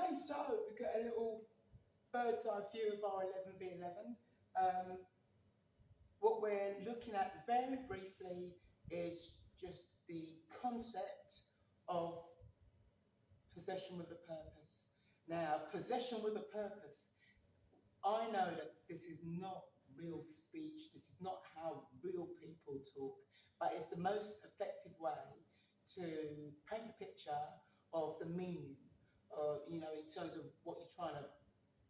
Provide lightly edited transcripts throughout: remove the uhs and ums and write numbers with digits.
Okay, so we've got a little bird's eye view of our 11v11. Um, what we're looking at very briefly is just the concept of possession with a purpose. Now, possession with a purpose, I know that this is not real speech, this is not how real people talk, but it's the most effective way to paint a picture of the meaning, in terms of what you're trying to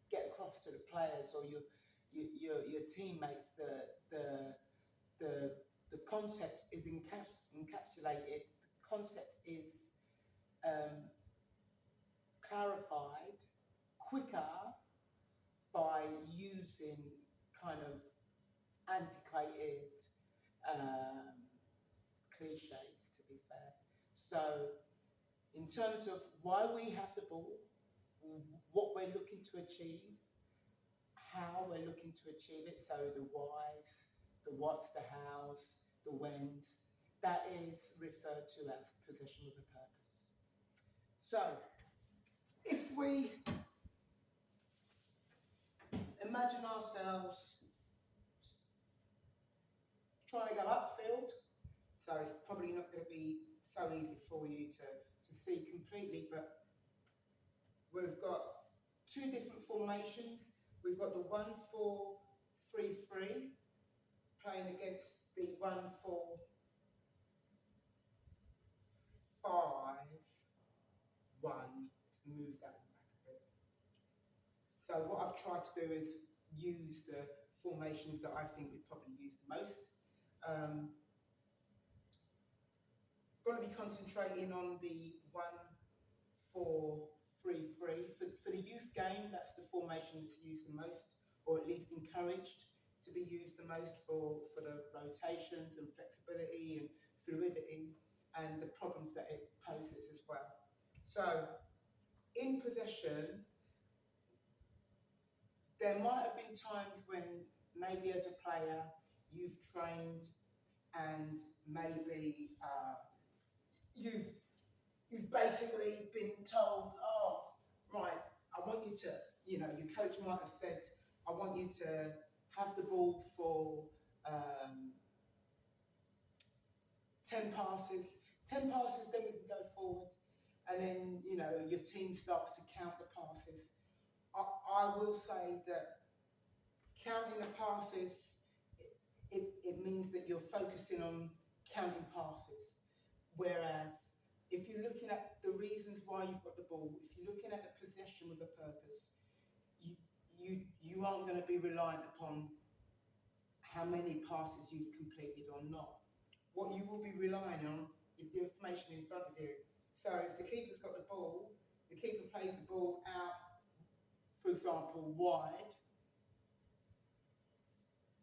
get across to the players or your teammates. The the concept is encapsulated. The concept is um, clarified quicker by using kind of antiquated um, cliches, to be fair. So, in terms of why we have the ball, what we're looking to achieve, how we're looking to achieve it, so the whys, the whats, the hows, the whens, that is referred to as possession with a purpose. So, if we imagine ourselves trying to go upfield, so it's probably not going to be so easy for you to see completely, but we've got two different formations. We've got the 1-4-3-3 playing against the 1-4-5-1. Let's move that one back a bit. So what I've tried to do is use the formations that I think we'd probably use the most. Going to be concentrating on the 1-4-3-3. For the youth game, that's the formation that's used the most, or at least encouraged to be used the most for the rotations and flexibility and fluidity and the problems that it poses as well. So, in possession, there might have been times when maybe as a player you've trained and maybe you've basically been told, oh, right, I want you to, your coach might have said, I want you to have the ball for 10 passes. 10 passes, then we can go forward. And then, your team starts to count the passes. I will say that counting the passes, it means that you're focusing on counting passes. Whereas if you're looking at the reasons why you've got the ball, if you're looking at the possession with a purpose, you aren't going to be reliant upon how many passes you've completed or not. What you will be relying on is the information in front of you. So if the keeper's got the ball, the keeper plays the ball out, for example, wide,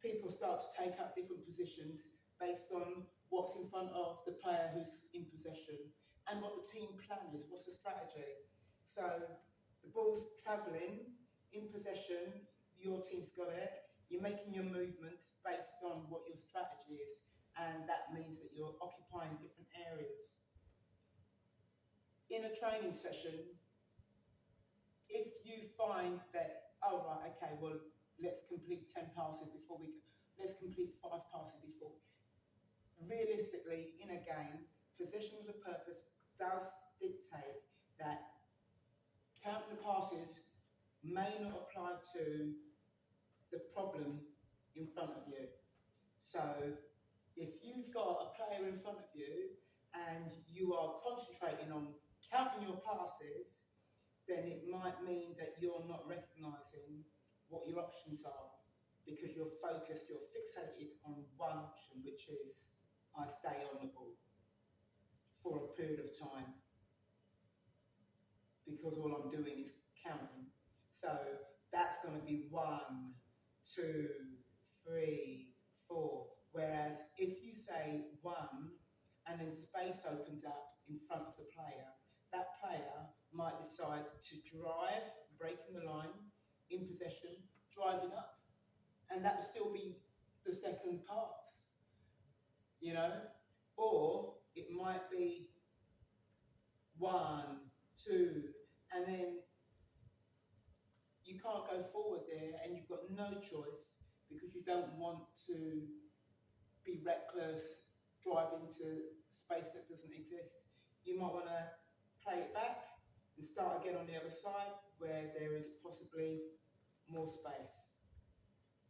people start to take up different positions based on what's in front of the player who's in possession and what the team plan is, what's the strategy. So the ball's travelling in possession, your team's got it, you're making your movements based on what your strategy is, and that means that you're occupying different areas. In a training session, if you find that, oh right, okay, well, let's complete 10 passes before let's complete 5 passes before. Realistically, in a game, possession with a purpose does dictate that counting the passes may not apply to the problem in front of you. So if you've got a player in front of you and you are concentrating on counting your passes, then it might mean that you're not recognising what your options are because you're focused, you're fixated on one option, which is I stay on the ball for a period of time because all I'm doing is counting. So that's going to be 1, 2, 3, 4. Whereas if you say 1 and then space opens up in front of the player, that player might decide to drive, breaking the line, in possession, driving up, and that will still be the second pass, or it might be 1, 2, and then can't go forward there, and you've got no choice because you don't want to be reckless, drive into space that doesn't exist. You might want to play it back and start again on the other side where there is possibly more space.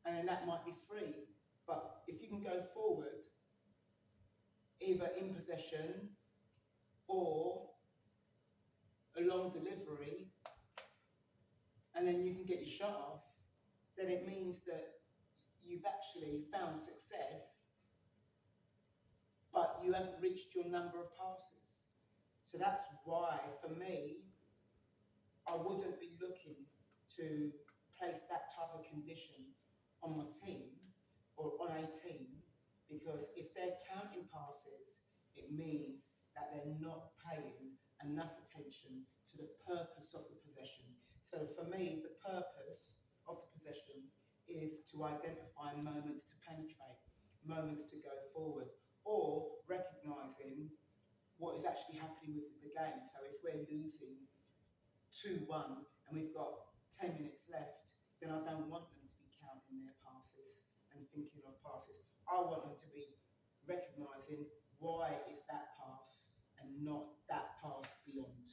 And then that might be free. But if you can go forward, either in possession or a long delivery, and then you can get your shot off, then it means that you've actually found success, but you haven't reached your number of passes. So that's why, for me, I wouldn't be looking to place that type of condition on my team or on a team, because if they're counting passes, it means that they're not paying enough attention to the purpose of the possession. So for me, the purpose of the possession is to identify moments to penetrate, moments to go forward, or recognising what is actually happening with the game. So if we're losing 2-1 and we've got 10 minutes left, then I don't want them to be counting their passes and thinking of passes. I want them to be recognising why it's that pass and not that pass beyond.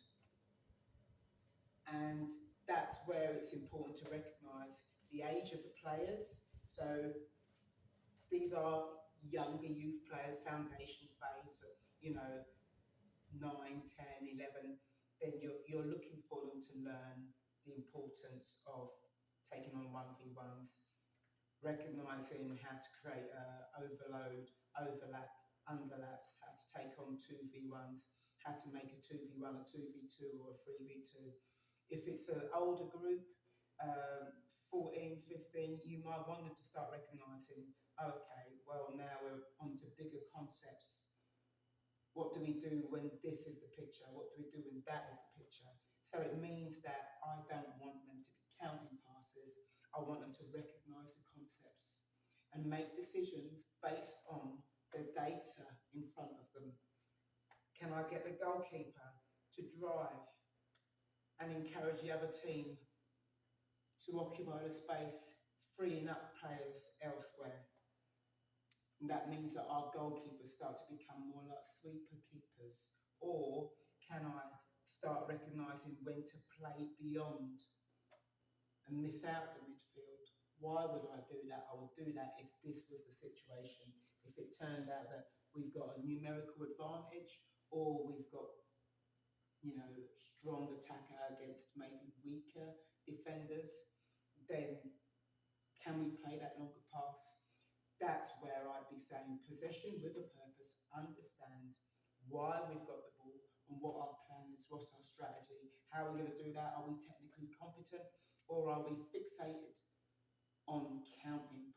And that's where it's important to recognise the age of the players. So these are younger youth players, foundation phase, 9, 10, 11, then you're looking for them to learn the importance of taking on 1v1s, recognising how to create overload, overlap, underlaps, how to take on 2v1s, how to make a 2v1, a 2v2 or a 3v2. If it's an older group, 14, 15, you might want them to start recognising, okay, well now we're onto bigger concepts. What do we do when this is the picture? What do we do when that is the picture? So it means that I don't want them to be counting passes. I want them to recognise the concepts and make decisions based on the data in front of them. Can I get the goalkeeper to drive and encourage the other team to occupy the space, freeing up players elsewhere? And that means that our goalkeepers start to become more like sweeper keepers. Or can I start recognising when to play beyond and miss out the midfield? Why would I do that? I would do that if this was the situation. If it turned out that we've got a numerical advantage, or we've got, strong attacker against maybe weaker defenders, then can we play that longer pass? That's where I'd be saying possession with a purpose, understand why we've got the ball and what our plan is, what's our strategy, how are we going to do that? Are we technically competent, or are we fixated on counting